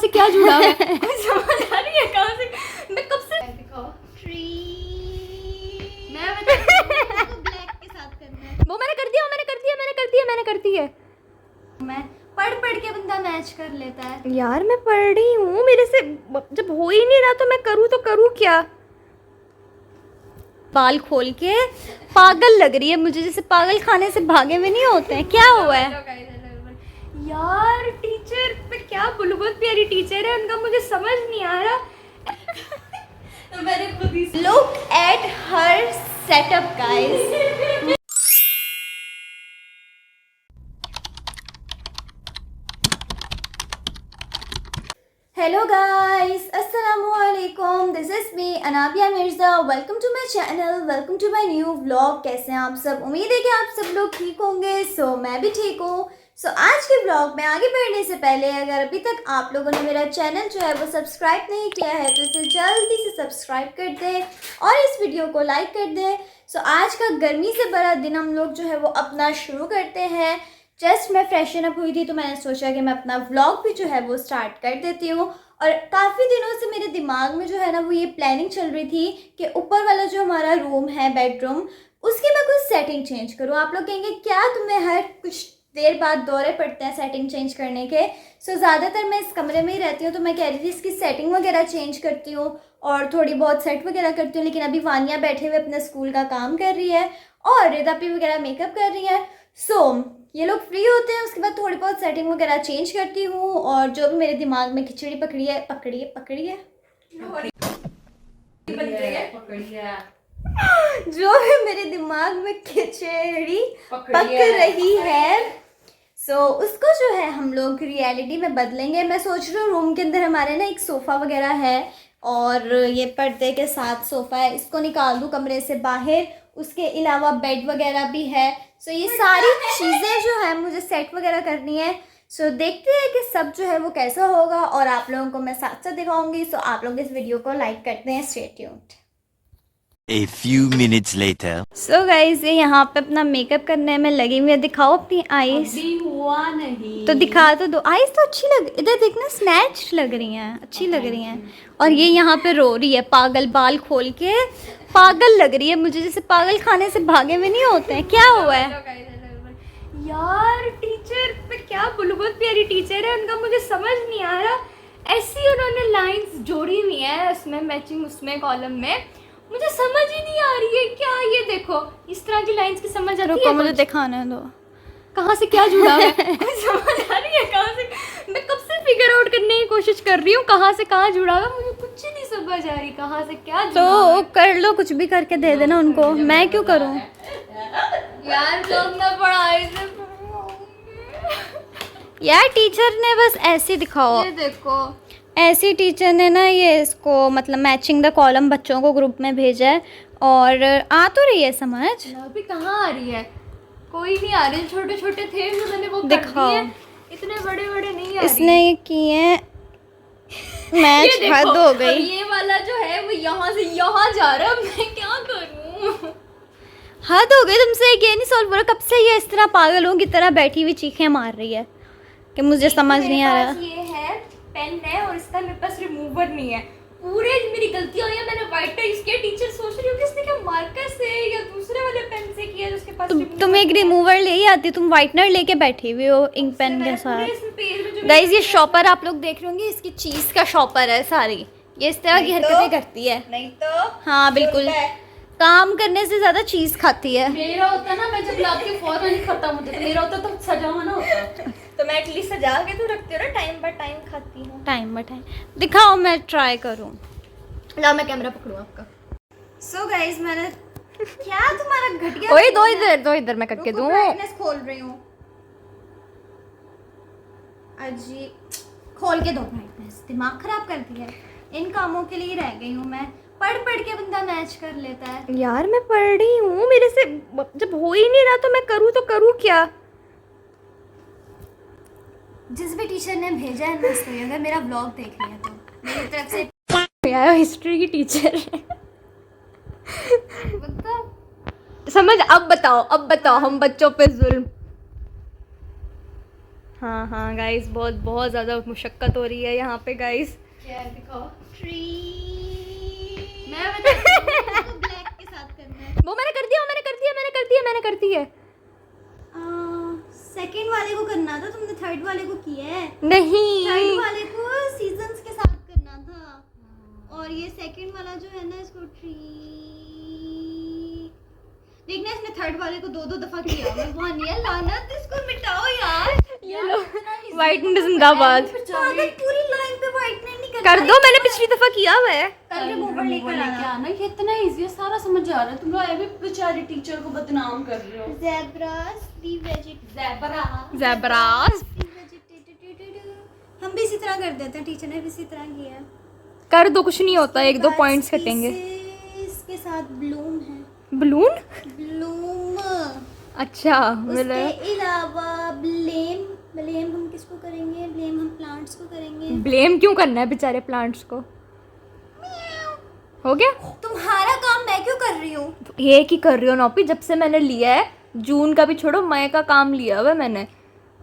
से क्या जुड़ा है कोई समझ आ रही है कहाँ से? मैं कब से दिखाओ ट्री मैं बताती हूँ। ब्लैक के साथ करना है। वो मैंने कर दी है। मैं पढ़ के बंदा मैच कर लेता है। यार मैं पढ़ रही हूँ, मेरे से जब हो ही नहीं रहा तो मैं करूँ क्या? बाल खोल के पागल लग रही है मुझे, जैसे पागल खाने से भागे में नहीं होते हैं। क्या हुआ है यार? टीचर पे क्या बोलूं, बहुत प्यारी टीचर है उनका, मुझे समझ नहीं आ रहा। तो मैंने खुद ही look at her setup guys. Hello guys, अस्सलामु अलैकुम, this is me Anabia Mirza. Welcome to my channel, welcome to my new vlog. कैसे हैं आप सब? उम्मीद है कि आप सब लोग ठीक होंगे। मैं भी ठीक हूँ। आज के व्लॉग में आगे बढ़ने से पहले अगर अभी तक आप लोगों ने मेरा चैनल जो है वो सब्सक्राइब नहीं किया है तो इसे जल्दी से सब्सक्राइब कर दें और इस वीडियो को लाइक कर दें। आज का गर्मी से भरा दिन हम लोग जो है वो अपना शुरू करते हैं। जस्ट मैं फ्रेशन अप हुई थी तो मैंने सोचा कि मैं अपना व्लॉग भी जो है वो स्टार्ट कर देती हूँ। और काफ़ी दिनों से मेरे दिमाग में जो है ना वो ये प्लानिंग चल रही थी कि ऊपर वाला जो हमारा रूम है, बेडरूम, उसकी मैं कुछ सेटिंग चेंज करूँ। आप लोग कहेंगे क्या तुम्हें हर कुछ देर बाद दौरे पड़ते हैं सेटिंग चेंज करने के? ज़्यादातर मैं इस कमरे में ही रहती हूँ तो मैं कह रही थी इसकी सेटिंग वगैरह चेंज करती हूँ और थोड़ी बहुत सेट वगैरह करती हूँ। लेकिन अभी वानिया बैठे हुए अपने स्कूल का काम कर रही है और रिदापी वगैरह मेकअप कर रही है। ये लोग फ्री होते हैं, उसके बाद थोड़ी बहुत सेटिंग वगैरह चेंज करती हूँ और जो भी मेरे दिमाग में खिचड़ी पकड़ी है जो भी मेरे दिमाग में खिचड़ी पक रही है उसको जो है हम लोग रियलिटी में बदलेंगे। मैं सोच रही हूँ रूम के अंदर हमारे ना एक सोफ़ा वगैरह है और ये पर्दे के साथ सोफ़ा है, इसको निकाल दूँ कमरे से बाहर। उसके अलावा बेड वगैरह भी है। ये सारी चीज़ें जो है मुझे सेट वगैरह करनी है। देखते हैं कि सब जो है वो कैसा होगा और आप लोगों को मैं साथ साथ दिखाऊंगी। आप लोग इस वीडियो को लाइक करते हैं। Stay tuned. A few minutes later. Guys ये यहाँ पे अपना मेकअप करने में लगी हुई है। दिखाओ अपनी आईज। अभी हुआ नहीं तो दिखा तो दो। आईज तो अच्छी लग, इधर देखना स्नैच लग रही हैं, अच्छी लग रही हैं। और ये यहाँ पे रो रही है पागल, बाल खोल के पागल लग रही है मुझे, जैसे पागल खाने से भागे में नहीं होते हैं। क्या हुआ है यार? टीचर पे क्या बोलूं, बहुत प्यारी टीचर है उनका, मुझे समझ नहीं आ रहा। ऐसी उन्होंने लाइंस जोड़ी हुई है उसमें मैचिंग, उसमें कॉलम में, मुझे समझ ही नहीं आ रही है क्या। ये देखो इस तरह की लाइंस की समझ आती है? रुको मुझे दिखाने दो कहाँ से क्या जुड़ा है। कोई समझ आ रही है कहाँ से? मैं कब से फिगर आउट करने की कोशिश कर रही हूँ कहाँ से कहाँ जुड़ा हुआ, मुझे कुछ नहीं समझ आ रही कहाँ से क्या जुड़ा तो कर लो, कुछ भी करके दे देना उनको, मैं क्यों करूँ यार? जब मैं पढ़ाई से यार टीचर ने बस ऐसे दिखाओ, ये देखो ऐसी टीचर ने ना ये इसको मतलब मैचिंग द कॉलम बच्चों को ग्रुप में भेजा है और आ तो रही है समझ। अभी कहाँ आ रही है? कोई नहीं आ रही। छोटे छोटे थे उन्होंने वो दिखाओ, इतने बड़े बड़े नहीं आ रही। इसने ये किए मैच हद हो गई। ये वाला जो है वो यहाँ से यहाँ जा रहा है, मैं क्या करूँ? हद हो गई तुमसे, ये नहीं सॉल्व हो रहा। कब से ये इस तरह पागलों की तरह बैठी हुई चीखें मार रही है कि मुझे समझ नहीं आ रहा। ये है पेन है और इसका मेरे पास रिमूवर नहीं है। पूरे मेरी गलतियां हुई है, मैंने व्हाइटर यूज किया। टीचर सोच रही होगी इसने क्या मार्कर से या दूसरे वाले पेन से किया जिसके पास तुम एक रिमूवर ले ही आती, तुम व्हाइटनर लेके बैठी हुई हो इंक पेन के साथ। गाइस ये शॉपर आप लोग देख रहे होंगे, इसकी चीज का शॉपर है सारी, ये इस तरह की हरकतें करती है। नहीं तो हाँ बिल्कुल, काम करने से ज्यादा चीज खाती है। मेरा होता ना, मैं जब लाती फौरन ही खत्म होता, तो मेरा होता तो सजा होना होता। तो मैं एटलीस्ट सजा के तो रखती हूँ ना, टाइम बाय टाइम खाती हूँ। टाइम बाय टाइम दिखाओ, मैं ट्राई करूँ। लो मैं कैमरा पकड़ूँ आपका। गाइस मैंने क्या तुम्हारा घटिया ओए दो इधर मैं करके दूँ। ब्राइटनेस खोल रही हूँ। अजी खोल के दो ब्राइटनेस, दिमाग खराब कर दिया है। इन कामों के लिए रह गई हूँ मैं। पढ़ के बंदा मैच कर लेता है। यार मैं पढ़ रही हूँ, मेरे से जब हो ही नहीं रहा तो मैं करूँ क्या? जिस भी टीचर ने भेजा है ना इसको, अगर मेरा व्लॉग देख रही है तो मेरी तरफ से यार हिस्ट्री की टीचर है। समझ अब बताओ हम बच्चों पे जुल्म। हाँ हाँ गाइस, बहुत बहुत ज़्यादा मुशक्क़त हो रही है यहाँ पे गाइस। क्या दिखाओ? ट्री। मैं बताती हूँ, ब्लैक के साथ करना है। वो मैंने कर दिया, मैंने कर दिया, मैंने कर दिया, मैंने कर दिया। सेकंड वाले को करना था, तुमने थर्ड वाले को किया है। नहीं, थर्ड वाले को सीजन्स के साथ करना था, और ये सेकंड वाला जो है ना, इसको ट्री। देखना, इसने थर्ड वाले को 2-2 दफा किया। मैं वानिया लानत, इसको मिटाओ यार। ये लो, व्हाइटनेस जिंदाबाद। पागल, पूरी लाइन पे व्हाइटनेस नहीं करना। कर दो, मैंने पिछली दफा किया हुआ है। कल रिमूवर लेकर आना। ये इतना इजी है, सारा समझ आ रहा है। तुम लोग अभी बेचारी टीचर को बदनाम कर रहे हो। Zebras, zebras. हम भी इसी तरह कर देते हैं, टीचर ने भी इसी तरह किया है। कर दो, कुछ नहीं होता, 1-2 पॉइंट्स कटेंगे। इसके साथ ब्लूम है। बलून? ब्लूम। अच्छा, मिला। उसके अलावा ब्लेम। ब्लेम हम किसको करेंगे? ब्लेम हम प्लांट्स को करेंगे। ब्लेम क्यों करना है बेचारे प्लांट्स को? हो गया? तुम्हारा काम मैं क्यों कर रही हूँ? तो एक ही कर रही हो नौपी, जब से मैंने लिया है। जून का भी छोड़ो, मई का काम लिया हुआ है मैंने।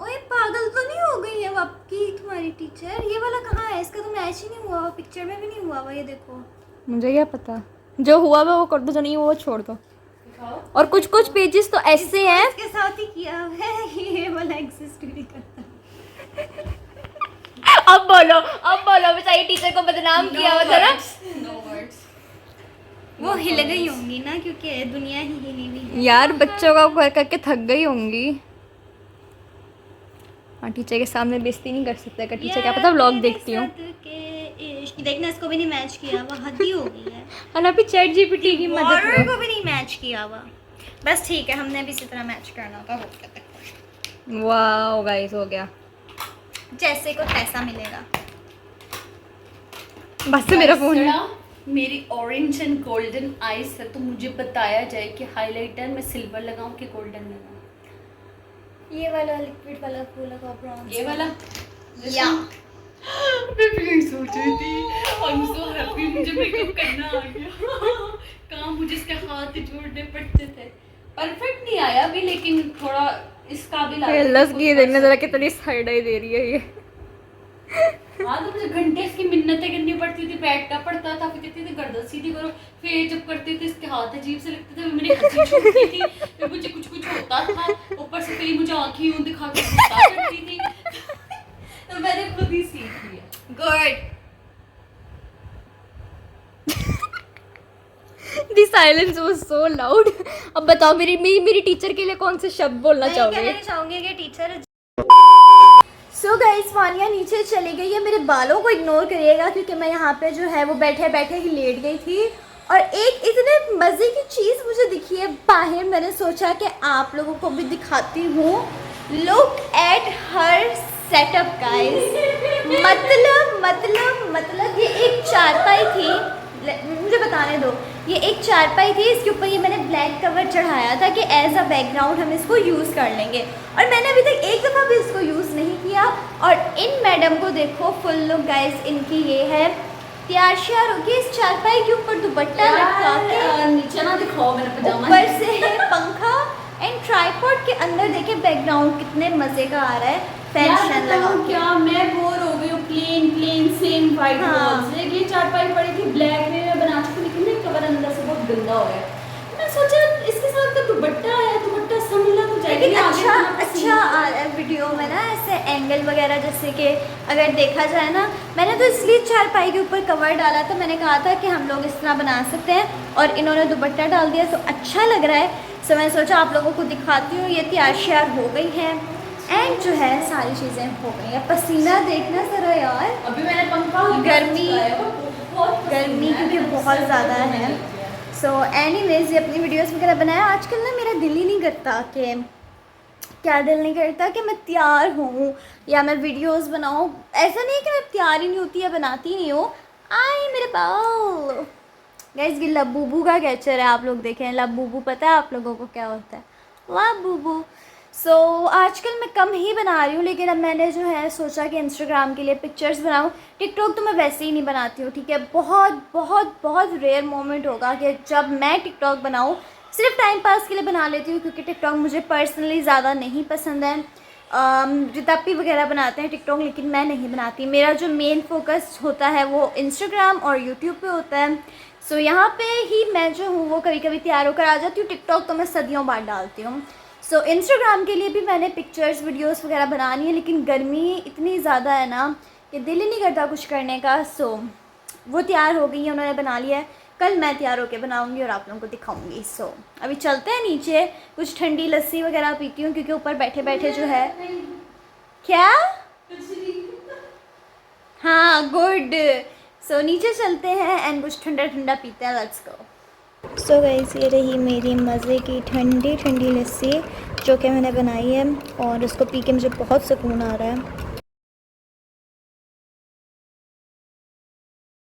ओए पागल तो नहीं हो गई है आपकी तुम्हारी टीचर? ये वाला कहाँ है? इसका तो मैच ही नहीं हुआ हुआ, पिक्चर में भी नहीं हुआ हुआ। ये देखो, मुझे क्या पता, जो हुआ हुआ वो कर दो, जो नहीं हुआ वो छोड़ दो। और कुछ कुछ पेजेस तो ऐसे हैं। इसके साथ ही किया है। ये वाला एग्जिस्ट नहीं करता। अब बोलो बेचारी टीचर को बदनाम किया हुआ था ना। वो हिल गई होंगी ना, क्योंकि दुनिया ही हिली हुई है। यार बच्चों का कर करके थक गई होंगी। हाँ, टीचर के सामने बेइज्जती नहीं कर सकते का टीचर, क्या पता व्लॉग देखती हूँ। देखना, इसको भी नहीं मैच किया हुआ, हद ही हो गई है। और अभी चैट जीपीटी की मदद वाटर लो। को भी नहीं मैच किया हुआ। बस ठीक है, हमने भी इसी तरह मैच करना होता। हो गया तक, वाओ गाइस, हो गया। जैसे को तैसा मिलेगा। बस मेरा फोन है। मेरी ऑरेंज एंड गोल्डन आईज है, तो मुझे बताया जाए कि हाइलाइटर में सिल्वर लगाऊं कि गोल्डन लगाऊं। ये वाला लिक्विड वाला फूल का ब्राउन। ये वाला या मैं भी यही सोच रही थी। आई एम सो हैप्पी, मुझे मेकअप करना आ गया। काम मुझे इसके हाथ जोड़ने पड़ते थे। परफेक्ट नहीं आया अभी, लेकिन थोड़ा इस काबिल आया। लस की देखने जरा कितनी साइड आई दे रही है ये। हाँ, तो मुझे घंटे इसकी मिन्नतें करनी पड़ती थी, बैठना पड़ता था, फिर कहती थी गर्दन सीधी करो, फिर जब करते थे इसके हाथ अजीब से लगते थे, मैंने हंसी छूटती थी, फिर मुझे कुछ कुछ होता था, ऊपर से फिर मुझे आँखें यूं दिखा के गुस्सा करती थी। तो मैंने खुद ही सीख लिया। Good. The silence was so loud. अब बताओ मेरी टीचर के लिए कौन से शब्द बोलना मैं चाहोगे? कहना चाहूंगी कि टीचर। सो गाइस, वानिया नीचे चली गई है। मेरे बालों को इग्नोर करिएगा, क्योंकि मैं यहाँ पे जो है वो बैठे बैठे ही लेट गई थी। और एक इतने मज़े की चीज़ मुझे दिखी है बाहर, मैंने सोचा कि आप लोगों को भी दिखाती हूँ। Look at her setup guys. मतलब ये एक चारपाई थी, मुझे बताने दो। ये एक चारपाई थी, इसके ऊपर ये मैंने ब्लैक कवर चढ़ाया था कि एज अ बैकग्राउंड हम इसको यूज़ कर लेंगे। और मैंने अभी तक एक दफ़ा भी इसको यूज़ नहीं किया। और इन मैडम को देखो, फुल लुक गाइस इनकी ये है। तैयार श्यार होगी इस चारपाई के ऊपर दुपट्टा लटका के, नीचे ना दिखाओ मेरा पजामा। ऊपर से है पंखा एंड ट्राइपॉड के अंदर देखिए बैकग्राउंड कितने मज़े का आ रहा है। फैशन लगा के। क्या मैं बोर हो गई हूँ, प्लेन सेम वाइट वॉल्स। ये चारपाई पड़ी थी ब्लैक में, मैं बना चुकी, लेकिन ये कवर अंदर से बहुत गंदा हो गया। मैं सोचा इसके साथ का दुपट्टा आया, दुपट्टा संभला तो जाएगा। लेकिन अच्छा आ रहा है वीडियो में ना, ऐसे एंगल वगैरह, जैसे कि अगर देखा जाए ना, मैंने तो इसलिए चारपाई के ऊपर कवर डाला था। मैंने कहा था कि हम लोग इस तरह बना सकते हैं, और इन्होंने दुपट्टा डाल दिया तो अच्छा लग रहा है। सो मैं सोचा आप लोगों को दिखाती हूँ। ये तैयार श्यार हो गई है एंड जो है सारी चीज़ें हो गई हैं। पसीना देखना ज़रा यार, अभी मैंने पंखा गर्मी क्योंकि बहुत ज़्यादा है। सो एनीवेज, ये अपनी वीडियोस वगैरह बनाया। आजकल ना मेरा दिल ही नहीं करता कि मैं तैयार हूँ या मैं वीडियोस बनाऊँ। ऐसा नहीं कि मैं तैयार ही नहीं होती या बनाती नहीं हूँ। आई मेरे बाल गाइस, ये लबूबू का कैचर है, आप लोग देखें। लबूबू पता है आप लोगों को क्या होता है? लबूबू। सो आजकल मैं कम ही बना रही हूँ, लेकिन अब मैंने जो है सोचा कि इंस्टाग्राम के लिए पिक्चर्स बनाऊँ। टिकटॉक तो मैं वैसे ही नहीं बनाती हूँ, ठीक है। बहुत रेयर मोमेंट होगा कि जब मैं टिकटॉक बनाऊँ। सिर्फ टाइम पास के लिए बना लेती हूँ, क्योंकि टिकटॉक मुझे पर्सनली ज़्यादा नहीं पसंद है। रितप्पी वगैरह बनाते हैं टिकटॉक, लेकिन मैं नहीं बनाती। मेरा जो मेन फोकस होता है वो इंस्टाग्राम और यूट्यूब पे होता है। सो यहाँ पे ही मैं जो हूँ वो कभी कभी तैयार होकर आ जाती हूँ। टिकटॉक तो मैं सदियों बाद डालती हूँ। सो इंस्टाग्राम के लिए भी मैंने पिक्चर्स वीडियोस वगैरह बनानी है, लेकिन गर्मी इतनी ज़्यादा है ना कि दिल ही नहीं करता कुछ करने का। सो वो तैयार हो गई है, उन्होंने बना लिया है। कल मैं तैयार होकर बनाऊंगी और आप लोगों को दिखाऊंगी। सो अभी चलते हैं नीचे, कुछ ठंडी लस्सी वगैरह पीती हूँ, क्योंकि ऊपर बैठे बैठे जो है क्या हाँ गुड। सो नीचे चलते हैं एंड कुछ ठंडा ठंडा पीते हैं। Let's go. सो गाइस, ये रही मेरी मज़े की ठंडी ठंडी लस्सी जो कि मैंने बनाई है, और उसको पी के मुझे बहुत सुकून आ रहा है।